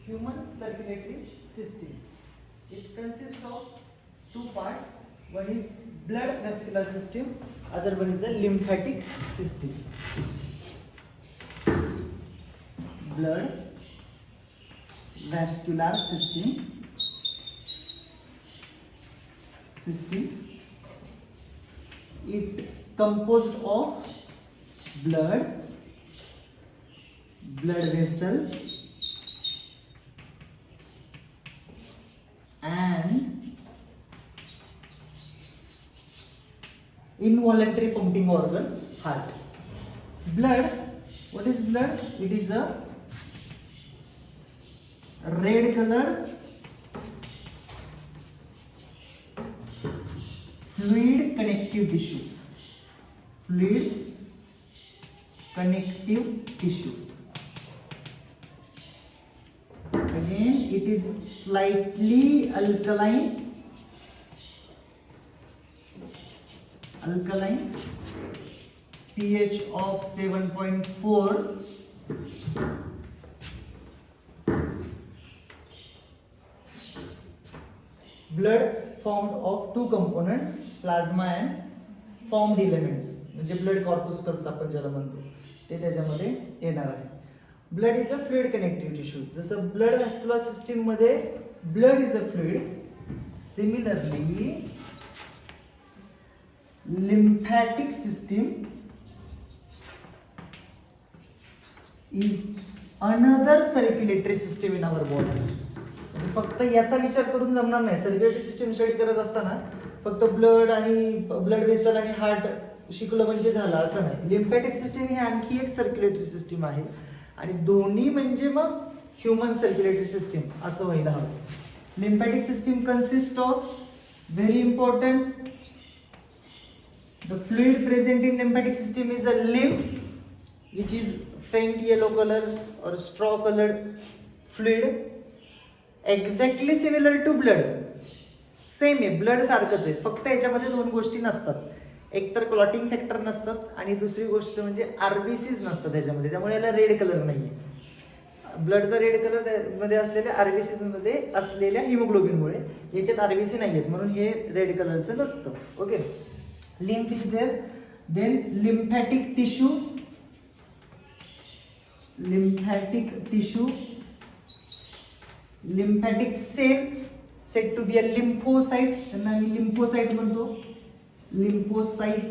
human circulatory system. It consists of two parts. One is blood vascular system, other one is a lymphatic system. Blood vascular system. It composed of blood vessel and involuntary pumping organ, heart. Blood, what is blood? It is a red colored fluid connective tissue. Fluid connective tissue. Again, it is slightly alkaline, pH of 7.4. Blood formed of two components, plasma and formed elements, म्हणजे blood कॉर्पुस्कल्स आपण ज्याला म्हणतो ते त्याच्यामध्ये येणार आहे. Blood is a fluid connective tissue. जसं blood vascular system मध्ये blood is a fluid, similarly lymphatic system is another circulatory system in our body. फक्त याचा विचार करून जमणार नाही. सर्क्युलेटरी सिस्टीम स्टडी करत असताना फक्त ब्लड आणि ब्लड वेसल आणि हार्ट शिकलं म्हणजे झालं असं नाही. लिम्फॅटिक सिस्टीम ही आणखी एक सर्क्युलेटरी सिस्टीम आहे आणि दोन्ही म्हणजे मग ह्युमन सर्क्युलेटरी सिस्टीम असं व्हायला हवं. Lymphatic system consist of very important, the fluid present in lymphatic system is a lymph, which is faint yellow color or straw colored fluid, exactly similar to blood. Same आहे, blood सारखंच आहे, फक्त याच्यामध्ये दोन गोष्टी नसतात. एक तर क्लॉटिंग फॅक्टर नसतात आणि दुसरी गोष्ट म्हणजे आरबीसीज नसतात त्याच्यामध्ये, त्यामुळे याला रेड कलर नाहीये. ब्लडचा रेड कलर मध्ये असलेल्या आरबीसीज मध्ये असलेल्या हिमोग्लोबिनमुळे याच्यात आरबीसी नाहीयेत, म्हणून हे रेड कलरचं नसतं. Okay, lymph is there. Then lymphatic tissue lymphatic cell said to be a lymphocyte, त्यांना मी lymphocyte म्हणतो. lymphocyte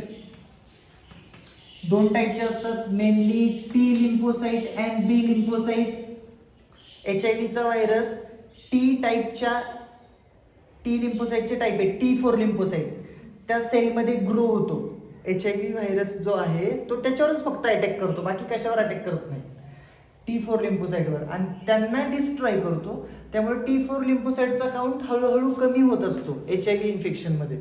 दोन टाईपचे असतात, mainly T lymphocyte and B lymphocyte. HIV चा व्हायरस T टाईपच्या T lymphocyte चे टाईप आहे, T4 lymphocyte. त्या सेलमध्ये ग्रो होतो. HIV व्हायरस जो आहे तो त्याच्यावरच फक्त अटॅक करतो, बाकी कशावर अटॅक करत नाही. T4 लिम्फोसाइटवर, आणि त्यांना डिस्ट्रॉय करतो. त्यामुळे T4 लिम्फोसाइटचा काउंट हळूहळू कमी होत असतो HIV इन्फेक्शनमध्ये.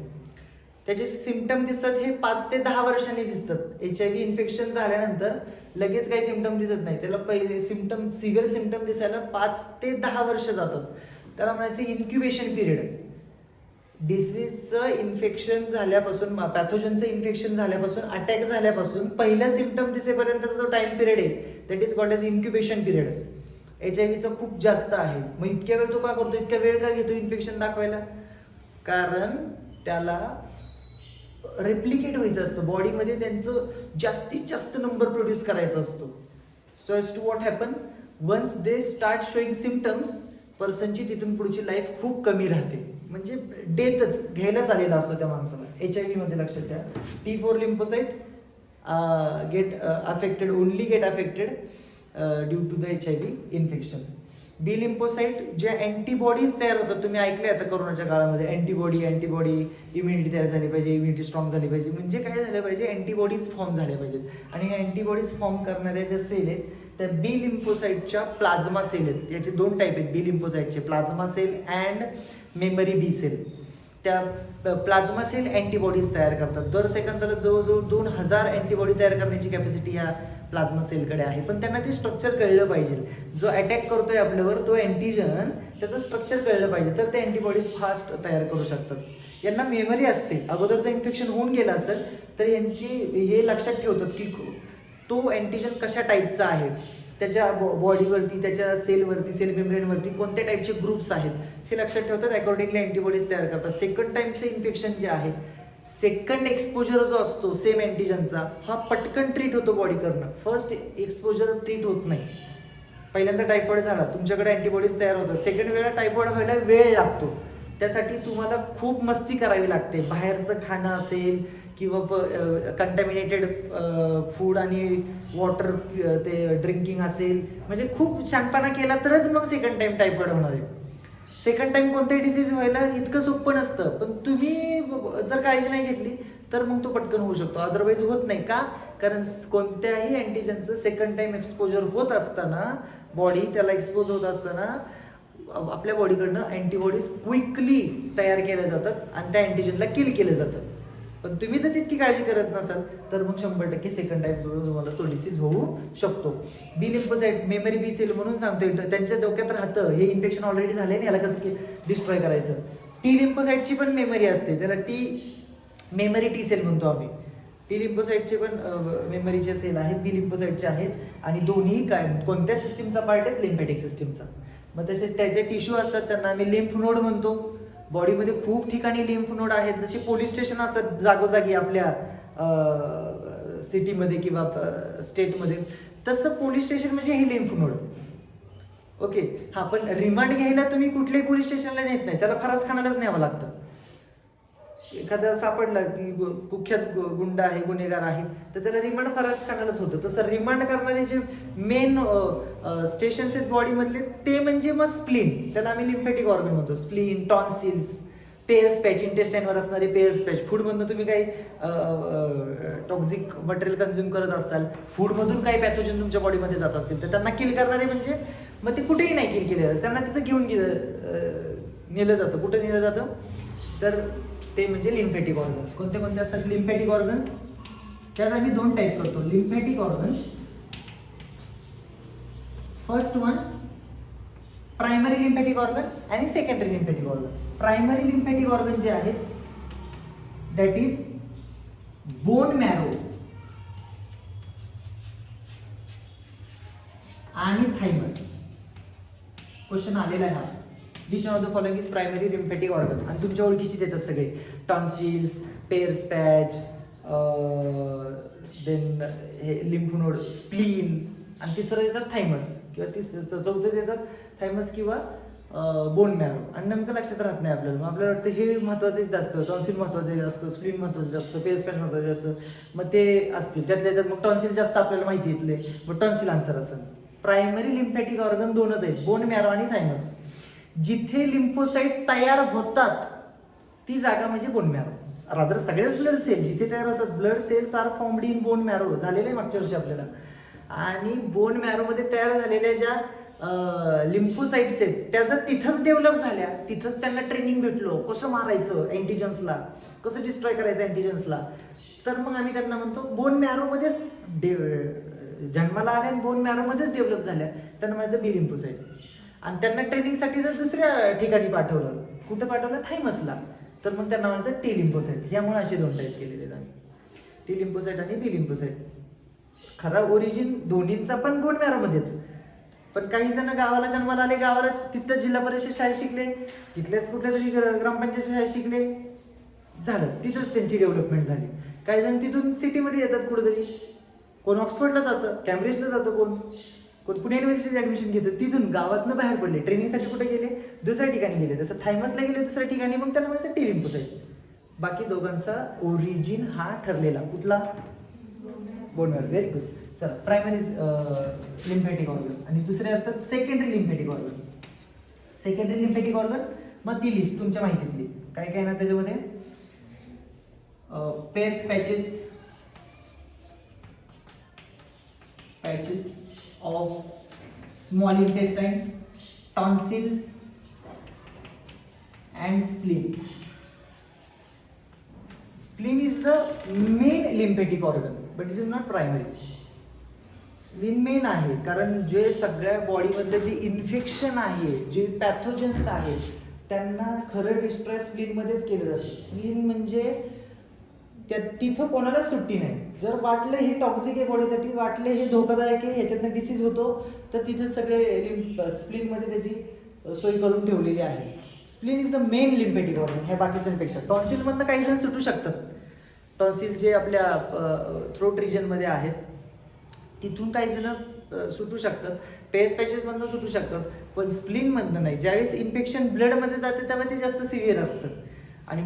त्याचे सिम्पटम दिसतात हे 5 ते 10 वर्षांनी दिसतात. HIV इन्फेक्शन झाल्यानंतर लगेच काही सिम्पटम दिसत नाही, त्याला पहिले सिव्हिअर सिम्पटम दिसायला 5 ते 10 वर्ष जातात. त्याला म्हणायचं इन्क्युबेशन पिरियड. डिसीजचं इन्फेक्शन झाल्यापासून, पॅथोजनचं इन्फेक्शन झाल्यापासून, अटॅक झाल्यापासून पहिला सिम्पटम दिसेपर्यंतचा जो टाइम पिरियड आहे that is called as incubation period. HIV चा खूप जास्त आहे. मग इतक्या वेळ तो का करतो, इतक्या वेळ का घेतो इन्फेक्शन दाखवायला? कारण त्याला रेप्लिकेट व्हायचं असतं बॉडीमध्ये, त्यांचं जास्तीत जास्त नंबर प्रोड्यूस करायचा असतो. So as to what happen, once they start showing symptoms, पर्सनची तिथून पुढची लाईफ खूप कमी राहते, म्हणजे डेथच घ्यायला चाललेला असतो त्या माणसाला. HIV मध्ये लक्षात घ्या, T4 lymphocyte get affected due to the HIV infection. B lymphocyte जे अँटीबॉडीज तयार होतात, तुम्ही ऐकले आता कोरोनाच्या काळामध्ये अँटीबॉडी इम्युनिटी तयार झाली पाहिजे, इम्युनिटी स्ट्रॉंग झाली पाहिजे. म्हणजे काय झालं पाहिजे, अँटीबॉडीज फॉर्म झाल्या पाहिजेत. आणि हे अँटीबॉडीज फॉर्म करणाऱ्या ज्या सेल आहेत त्या बी लिम्फोसाइटच्या प्लाझ्मा सेल आहेत. याचे दोन टाईप आहेत बी लिम्फोसाइटचे, plasma cell and memory B cell. त्या प्लाझ्मा सेल अँटीबॉडीज तयार करतात. दर सेकंदाला जवळजवळ 2000 अँटीबॉडी तयार करण्याची कॅपॅसिटी ह्या प्लाझ्मा सेलकडे आहे. पण त्यांना ते स्ट्रक्चर कळलं पाहिजे, जो अटॅक करतोय आपल्यावर तो अँटीजन, त्याचं स्ट्रक्चर कळलं पाहिजे, तर ते अँटीबॉडीज फास्ट तयार करू शकतात. यांना मेमरी असते, अगोदरचं इन्फेक्शन होऊन गेलं असेल तर यांची हे लक्षात ठेवतात की तो अँटीजन कशा टाईपचा आहे. त्याच्या बॉडीवरती, त्याच्या सेलवरती, सेल मेम्ब्रेनवरती कोणत्या टाईपचे ग्रुप्स आहेत हे लक्षात ठेवतात. अकॉर्डिंगली अँटीबॉडीज तयार करतात. सेकंड टाईमचं इन्फेक्शन जे आहे, सेकंड एक्सपोजर जो असतो सेम अँटीजनचा, हा पटकन ट्रीट होतो बॉडी करणं. फर्स्ट एक्सपोजर ट्रीट होत नाही. पहिल्यांदा टायफॉइड झाला, तुमच्याकडे अँटीबॉडीज तयार होतात. सेकंड वेळा टायफॉइड व्हायला वेळ लागतो. त्यासाठी तुम्हाला खूप मस्ती करावी लागते. बाहेरचं खाणं असेल किंवा कंटॅमिनेटेड फूड आणि वॉटर ते ड्रिंकिंग असेल, म्हणजे खूप शहाणपणा केला तरच मग सेकंड टाइम टायफॉइड होणार आहे. सेकंड टाइम कोणतेही डिसीज व्हायला इतकं सोपं नसतं, पण तुम्ही जर काळजी नाही घेतली तर मग तो पटकन होऊ शकतो, अदरवाईज होत नाही. का? कारण कोणत्याही अँटीजनचं सेकंड टाइम एक्सपोजर होत असताना, बॉडी त्याला एक्सपोज होत असताना आपल्या बॉडीकडनं अँटीबॉडीज क्विकली तयार केल्या जातात आणि त्या अँटीजनला किल केलं जातं. पण तुम्ही जर तितकी काळजी करत नसाल तर मग 100% सेकंड टाइम जोडून तुम्हाला तो डिसीज होऊ शकतो. बी लिम्फोसाइट मेमरी बी सेल म्हणून सांगतोय, त्यांच्या डोक्यात राहतं हे इन्फेक्शन ऑलरेडी झाले आणि याला कसं डिस्ट्रॉय करायचं. टी लिम्फोसाइटची पण मेमरी असते, त्याला मेमरी टी सेल म्हणतो आम्ही. टी लिम्फोसाइटचे पण मेमरीचे सेल आहेत, बी लिम्फोसाइटचे आहेत, आणि दोन्ही कोणत्या सिस्टीमचा पार्ट आहेत? लिम्फॅटिक सिस्टीमचा. मग तसे त्याचे टिश्यू असतात, त्यांना आम्ही लिम्फ नोड म्हणतो. बॉडीमध्ये खूप ठिकाणी लिम्फ नोड आहेत. जसे पोलीस स्टेशन असतात जागोजागी आपल्या सिटीमध्ये किंवा स्टेटमध्ये, तसं पोलीस स्टेशन म्हणजे हे लिम्फ नोड. ओके, हा. पण रिमांड घ्यायला तुम्ही कुठल्याही पोलीस स्टेशनला नेत नाही, त्याला फरसखानालाच न्यावं लागतं. एखादा सापडला की कुख्यात गुंड आहे, गुन्हेगार आहे, तर त्याला रिमांड फरसखानालाच होतं. तसं रिमांड करणारे जे मेन स्टेशन्स आहेत बॉडीमधले, ते म्हणजे मग स्प्लीन, त्याला आम्ही लिम्फॅटिक ऑर्गन म्हणतो. स्प्लीन, टॉन्सिल्स, पेयर्स पॅच, इंटेस्टाईनवर असणारे पेयर्स पॅच. फूडमधून तुम्ही काही टॉक्झिक मटेरियल कन्झ्युम करत असाल, फूडमधून काही पॅथोजन तुमच्या बॉडीमध्ये जात असतील, तर त्यांना किल करणारे म्हणजे मग ते कुठेही नाही किल केले जातं, त्यांना तिथं घेऊन नेलं जातं. कुठं नेलं जातं? तर ते म्हणजे लिम्फॅटिक ऑर्गन्स. कोणते कोणते असतात लिम्फॅटिक ऑर्गन्स? त्यात आम्ही दोन टाईप करतो lymphatic organs. First one primary lymphatic organ आणि secondary lymphatic organ. Primary lymphatic organ जे आहेत दॅट इज बोन मॅरो आणि थायमस. क्वेश्चन आलेला आहे हा. Which of the following is primary lymphatic organ? आणि तुमच्या ओळखीची देतात सगळे, टॉन्सिल्स, पेयर्स पॅच, देन हे लिम्फ नोड, स्प्लीन, आणि तिसरं देतात थायमस, किंवा चौथं देतात थायमस किंवा बोन मॅरो. आणि नेमकं लक्षात राहत नाही आपल्याला. मग आपल्याला वाटतं हे महत्त्वाचं जास्त, टॉन्सिल महत्त्वाचं जास्त, स्प्लीन महत्त्वाचं जास्त, पेयर्स पॅच महत्त्वाचं जास्त. मग ते असतील त्यातल्या त्यात. मग टॉन्सिल जास्त आपल्याला माहिती येतले, मग टॉन्सिल आन्सर असेल. प्रायमरी लिम्फॅटिक ऑर्गन दोनच आहेत, बोन मॅरो आणि थायमस. जिथे लिम्फोसाइट तयार होतात ती जागा म्हणजे बोन मॅरो. रादर सगळेच ब्लड सेल जिथे तयार होतात, blood cells are formed in bone marrow, झालेलं आहे मागच्या वर्षी आपल्याला. आणि बोन मॅरोमध्ये तयार झालेल्या ज्या लिम्फोसाइट्स आहेत त्या जर तिथंच डेव्हलप झाल्या, तिथंच त्यांना ट्रेनिंग भेटलो कसं मारायचं अँटीजन्सला, कसं डिस्ट्रॉय करायचं अँटीजन्सला, तर मग आम्ही त्यांना म्हणतो बोन मॅरोमध्येच जन्माला आल्या आणि बोन मॅरोमध्येच डेव्हलप झाल्या, त्यांना म्हणायचं बी लिम्फोसाइट. आणि त्यांना ट्रेनिंगसाठी जर दुसऱ्या ठिकाणी पाठवलं, कुठं पाठवलं? थायमसला, तर मग त्यांना म्हणायचं टी लिम्फोसाइट. यामुळे असे दोन टाईप केलेले आहेत आम्ही, टी लिम्फोसाइट आणि बी लिम्फोसाइट. खरा ओरिजिन दोन्हींचा पण बोन मॅरोमध्येच. पण काही जण गावाला जन्माला आले, गावालाच तिथलं जिल्हा परिषद शाळेत शिकले, तिथल्याच कुठल्या तरी ग्रामपंचायत शाळेत शिकले, झालं तिथंच त्यांची डेव्हलपमेंट झाली. काही जण तिथून सिटीमध्ये येतात कुठेतरी, कोण ऑक्सफर्डला जातं, कॅम्ब्रिजला जातं, कोण पुणे युनिव्हर्सिटीत ऍडमिशन घेतं, तिथून गावातनं बाहेर पडले, ट्रेनिंगसाठी कुठे गेले? दुसऱ्या ठिकाणी गेले. तसं थायमसला गेले दुसऱ्या ठिकाणी, मग त्यांना म्हणायचं टी लिम्फोसाइट. बाकी दोघांचा ओरिजिन हा ठरलेला कुठला? Bone marrow. Very good. चला, प्रायमरी लिम्फॅटिक ऑर्गन आणि दुसरे असतात secondary lymphatic organ. Secondary lymphatic organ मग ती लिस्ट तुमच्या माहितीतली काय काय ना त्याच्यामध्ये pairs patches of small intestine, tonsils and spleen. Spleen is the main lymphatic organ, but it is not primary. Spleen main आहे कारण जे सगळ्या बॉडीमधले जे इन्फेक्शन आहे, जे पॅथोजन्स आहेत, त्यांना खरं डिस्ट्रॉय स्प्लीनमध्येच केलं जातं. स्प्लीन म्हणजे तिथं कोणाला सुट्टी नाही. जर वाटलं हे टॉक्सिक आहे बॉडीसाठी, वाटलं हे धोकादायक आहे, ह्याच्यातनं डिसीज होतो, तर तिथं सगळे स्प्लीनमध्ये त्याची सोय करून ठेवलेली आहे. Spleen is the main lymphatic organ ह्या बाकीच्यांपेक्षा. टॉन्सिलमधनं काही जण सुटू शकतात. टॉन्सिल जे आपल्या थ्रोट रिजनमध्ये आहेत तिथून काही जण सुटू शकतात, पेस पॅचेसमधनं सुटू शकतात, पण स्प्लीनमधनं नाही. ज्यावेळेस इन्फेक्शन ब्लडमध्ये जाते तेव्हा ते जास्त सिव्हिअर असतं. आणि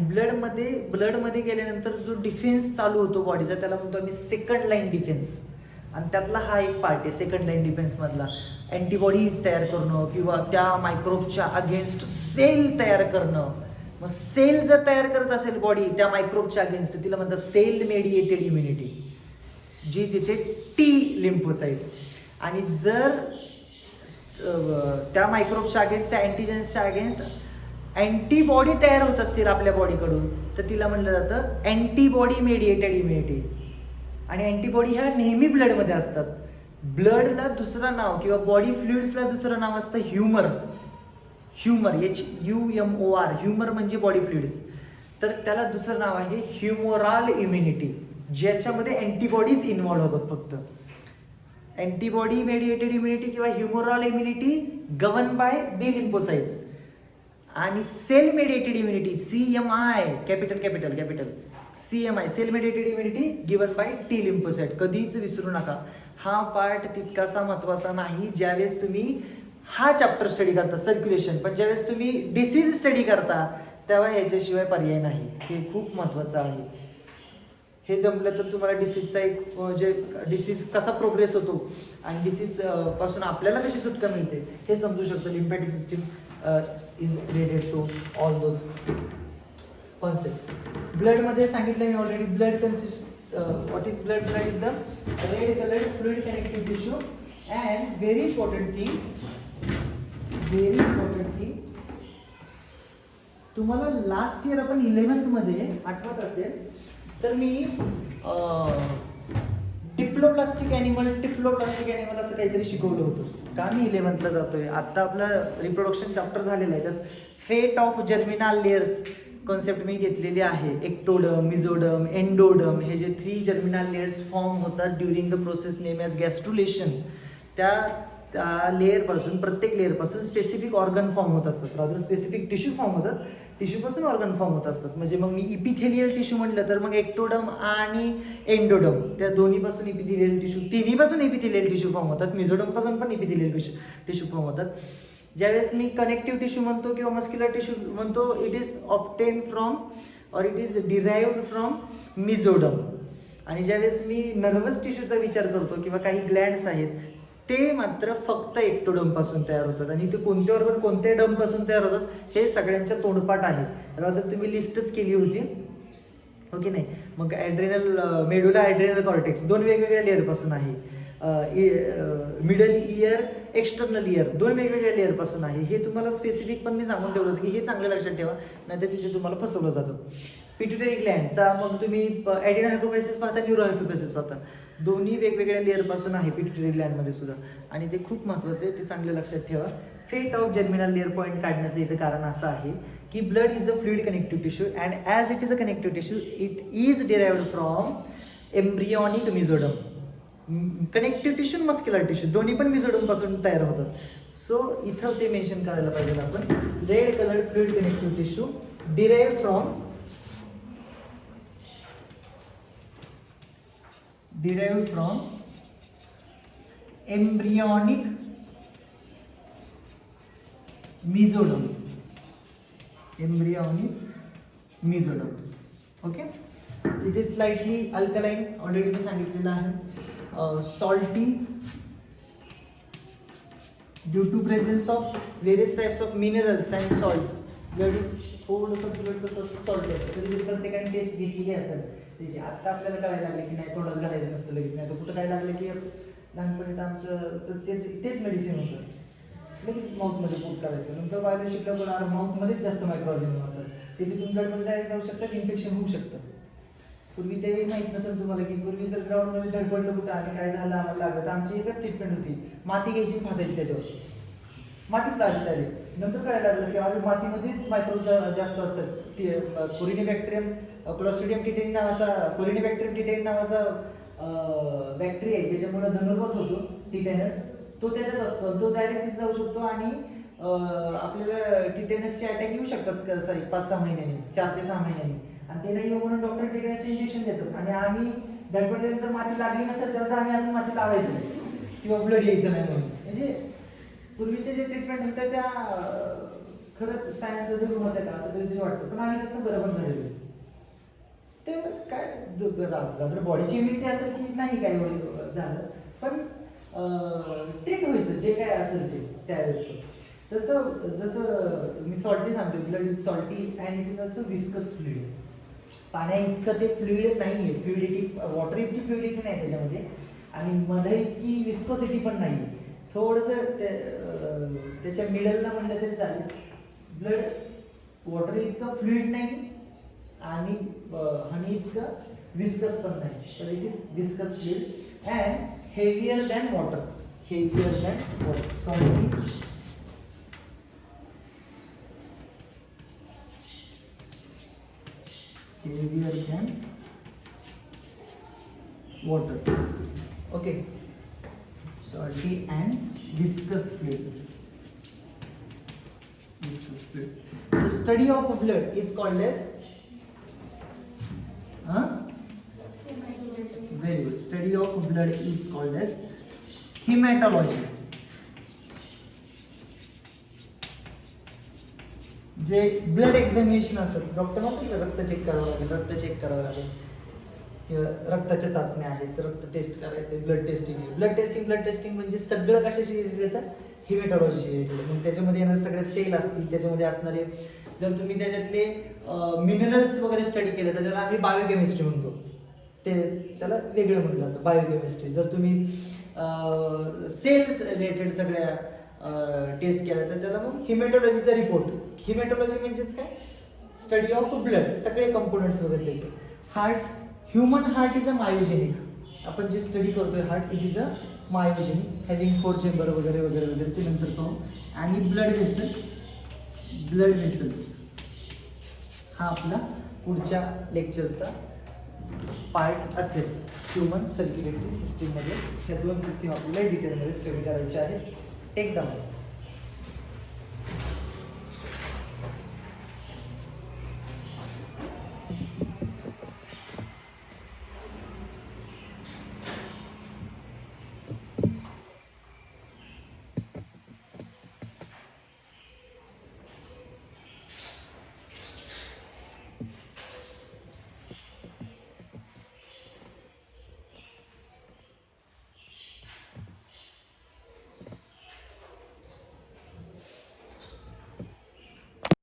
ब्लडमध्ये गेल्यानंतर जो डिफेन्स चालू होतो बॉडीचा त्याला म्हणतो आम्ही सेकंड लाईन डिफेन्स. आणि त्यातला हा एक पार्ट आहे सेकंड लाईन डिफेन्समधला. अँटीबॉडीज तयार करणं किंवा त्या मायक्रोबच्या अगेन्स्ट सेल तयार करणं. मग सेल जर तयार करत असेल बॉडी त्या मायक्रोबच्या अगेन्स्ट, तिला म्हणतात सेल मेडिएटेड इम्युनिटी, जी तिथे टी लिम्फोसाईट. आणि जर त्या मायक्रोबच्या अगेन्स्ट, त्या अँटीजेन्सच्या अगेन्स्ट अँटीबॉडी तयार होत असतील आपल्या बॉडीकडून, तर तिला म्हणलं जातं अँटीबॉडी मेडिएटेड इम्युनिटी. आणि अँटीबॉडी ह्या नेहमी ब्लडमध्ये असतात. ब्लडला दुसरं नाव किंवा बॉडी फ्लुइड्सला दुसरं नाव असतं ह्युमर. HUMOR, ह्युमर म्हणजे बॉडी फ्लुइड्स. तर त्याला दुसरं नाव आहे ह्युमोराल इम्युनिटी, ज्याच्यामध्ये अँटीबॉडीज इन्व्हॉल्व्ह होतात. फक्त अँटीबॉडी मेडिएटेड इम्युनिटी किंवा humoral immunity govern by B lymphocyte. आणि cell mediated immunity CMI, capital CMI, cell mediated immunity given by T lymphocyte. कधीच विसरू नका, हा पार्ट तितकासा महत्वाचा नाही ज्यावेळेस तुम्ही हा चॅप्टर स्टडी करता सर्क्युलेशन, पण ज्यावेळेस तुम्ही डिसीज स्टडी करता तेव्हा ह्याच्याशिवाय पर्याय नाही. हे खूप महत्वाचं आहे. हे जमलं तर तुम्हाला डिसीजचा एक म्हणजे डिसीज कसा प्रोग्रेस होतो आणि डिसीज पासून आपल्याला कशी सुटका मिळते हे समजू शकतो. Lymphatic system is related to all those concepts. ब्लडमध्ये सांगितलं मी already. Blood consist what is blood? Blood is a red coloured fluid connective tissue. And very important thing तुम्हाला लास्ट इयर आपण 11th मध्ये आठवत असेल तर मी टिप्लोप्लास्टिक ॲनिमल असं काहीतरी शिकवलं होतं. का मी 11th ला जातोय? आता आपलं रिप्रोडक्शन चॅप्टर झालेलं आहे. त्यात fate of germinal layers concept मी घेतलेली आहे. एक्टोडम, मिझोडम, एंडोडम हे जे 3 जर्मिनल लेयर्स फॉर्म होतात during the process name as gastrulation. त्या लेअरपासून, प्रत्येक लेअरपासून स्पेसिफिक ऑर्गन फॉर्म होत असतात. रादर स्पेसिफिक टिश्यू फॉर्म होतात. टिश्यूपासून ऑर्गन फॉर्म होत असतात. म्हणजे मग मी इपिथेलियल टिश्यू म्हटलं तर मग एक्टोडम आणि एंडोडम त्या दोन्हीपासून इपिथेलियल टिश्यू, तिन्हीपासून इपिथेलियल टिश्यू फॉर्म होतात. मिझोडमपासून पण इपिथेलियल टिश्यू फॉर्म होतात. ज्यावेळेस मी कनेक्टिव्ह टिश्यू म्हणतो किंवा मस्क्युलर टिश्यू म्हणतो, इट इज ऑब्टेन फ्रॉम और इट इज डिराइव्ड फ्रॉम मिझोडम. आणि ज्यावेळेस मी नर्वस टिश्यूचा विचार करतो किंवा काही ग्लँड्स आहेत ते मात्र फक्त एक्टोडम पासून तयार होतात. आणि ते कोणते ऑर्गन कोणत्या डम पासून तयार होतात हे सगळ्यांच्या तोंडपाठ आहे. रादर तुम्ही लिस्टच केली होती, ओके नाही? मग ॲड्रेनल मेडुला ॲड्रेनल कॉर्टेक्स 2 वेगवेगळ्या लेअरपासून आहे. मिडल इयर, एक्सटर्नल इयर 2 वेगवेगळ्या लेअरपासून आहे. हे तुम्हाला स्पेसिफिक पण मी सांगून ठेवलं होतं की हे चांगलं लक्षात ठेवा, नाहीतर तिथे तुम्हाला फसवलं जातं. पिट्युटरी ग्लँडचा मग तुम्ही ॲडिनो हायपोफिसिस पाहता, न्यूरो हायपोफिसिस पाहता, दोन्ही वेगवेगळ्या लेअरपासून आहे पिट्युटरी ग्लँडमध्ये सुद्धा. आणि ते खूप महत्त्वाचं आहे, ते चांगलं लक्षात ठेवा. फेट ऑफ जर्मिनल लेअर पॉईंट काढण्याचं इथं कारण असं आहे की blood is a fluid connective tissue and as it is a connective tissue it is derived from embryonic mesoderm. Connective tissue, muscular tissue दोन्ही पण मिझोडम पासून तयार होतात. सो इथं ते मेन्शन करायला पाहिजे आपण. Red coloured fluid connective tissue derived from embryonic mesoderm. Okay. It is slightly alkaline, already मी सांगितलेलं आहे. Salty due to presence of various types of minerals and salts. Blood is थोडंसं ब्लड कसं सॉल्टी असतं, तरी प्रत्येकाने टेस्ट घेतलेली असेल त्याची. आता आपल्याला कळायला लागले की नाही तोंडात घालायचं नसतं लगेच, नाही तर कुठं काय लागलं की लहानपणी तर आमचं तर तेच मेडिसिन होतं, लगेच माउथमध्ये पोट करायचं. नंतर बाहेर शिकलं पण माउथमध्येच जास्त मायक्रो ऑर्गॅनिझम असतात, ते तिथून ब्लडमध्ये डायरेक्ट जाऊ शकतात, इन्फेक्शन होऊ शकतं. पूर्वी ते माहीत नसेल तुम्हाला की पूर्वी जर ग्राउंडमध्ये धडपडलं कुठं आणि काय झालं आम्हाला लागलं तर आमची एकच ट्रीटमेंट होती, माती घ्यायची फासायची त्याच्यावर, मातीच लावायची डायरेक्ट. नंतर काय लागलं की अरे मातीमध्येच मायक्रो जास्त असतात, कोरिनिबॅक्टेरियम क्लोस्ट्रिडियम टिटेनी नावाचा, कोरिनेबॅक्टेरियम टिटेनी नावाचा बॅक्टेरिया आहे ज्याच्यामुळे धनुर्वात होतो, टिटेनस, तो त्याच्यात असतो. तो डायरेक्ट तिथे जाऊ शकतो आणि आपल्याला टिटेनसचे अटॅक येऊ शकतात 5-6 महिन्यांनी, 4 ते 6 महिन्यांनी. आणि ते नाही म्हणून डॉक्टर टिटेनस इंजेक्शन देतात. आणि आम्ही गणपतीनंतर माती लागली नसेल तर आम्ही अजून माती लावायचं नाही किंवा ब्लड यायचं नाही म्हणून. म्हणजे पूर्वीचे जे ट्रीटमेंट होत्या त्या खरंच सायन्सला धरून होत्या का असं कधीतरी वाटतं, पण आम्ही त्यातनं बरोबर झालेलो. ते काय बॉडीची इम्युनिटी असेल की नाही काय एवढं झालं, पण ट्रीट व्हायचं जे काय असेल ते त्यावेळेस. तसं जसं मी सॉल्टी सांगतो, blood is salty and it is also viscous fluid. पाण्या इतकं ते फ्लुइड नाही आहे, फ्लुइडिटी वॉटर इतकी फ्लुइडिटी नाही त्याच्यामध्ये, आणि मध्ये इतकी विस्कोसिटी पण नाही. थोडंसं त्याच्या मिडलला म्हणलं तरी चालेल. ब्लड वॉटर इतकं फ्लुइड नाही आणि हनी इतकं विस्कस पण नाही, तर it is viscous fluid and heavier than water. Heavier than water, salty heavier than water. Okay, salty and viscous fluid. Viscous fluid. The study of blood is called as very good. Study of blood is called as hematology. जे blood examination असतात, doctor म्हणतात रक्त check करावं लागेल, रक्त check करावं लागेल, किंवा रक्ताच्या चाचण्या आहेत, रक्त टेस्ट करायचं, ब्लड टेस्टिंग आहे. ब्लड टेस्टिंग म्हणजे सगळं कशाशी रिलेटेड येतं, हिमेटॉलॉजीशी रिलेटेड. मग त्याच्यामध्ये येणारे सगळे सेल असतील, त्याच्यामध्ये असणारे, जर तुम्ही त्याच्यातले मिनरल्स वगैरे स्टडी केले तर त्याला आम्ही बायोकेमिस्ट्री म्हणतो, ते त्याला वेगळं म्हटलं जातं बायोकेमिस्ट्री. जर तुम्ही सेल्स रिलेटेड सगळ्या टेस्ट केला तर त्याला मग हिमेटॉलॉजीचा रिपोर्ट. हिमेटॉलॉजी म्हणजेच काय, स्टडी ऑफ ब्लड, सगळे कंपोनंट्स वगैरे त्याचे. Heart, human heart is a myogenic. आपण जे स्टडी करतोय heart, it is a myogenic having 4 chamber वगैरे वगैरे वगैरे, ते नंतर पाहू. आणि ब्लड वेसल्स हा आपला पुढच्या लेक्चरचा पार्ट असेल. ह्युमन सर्क्युलेटरी सिस्टीममध्ये ह्या 2 सिस्टीम आपल्याला डिटेलमध्ये स्टडी करायच्या आहेत. Take down.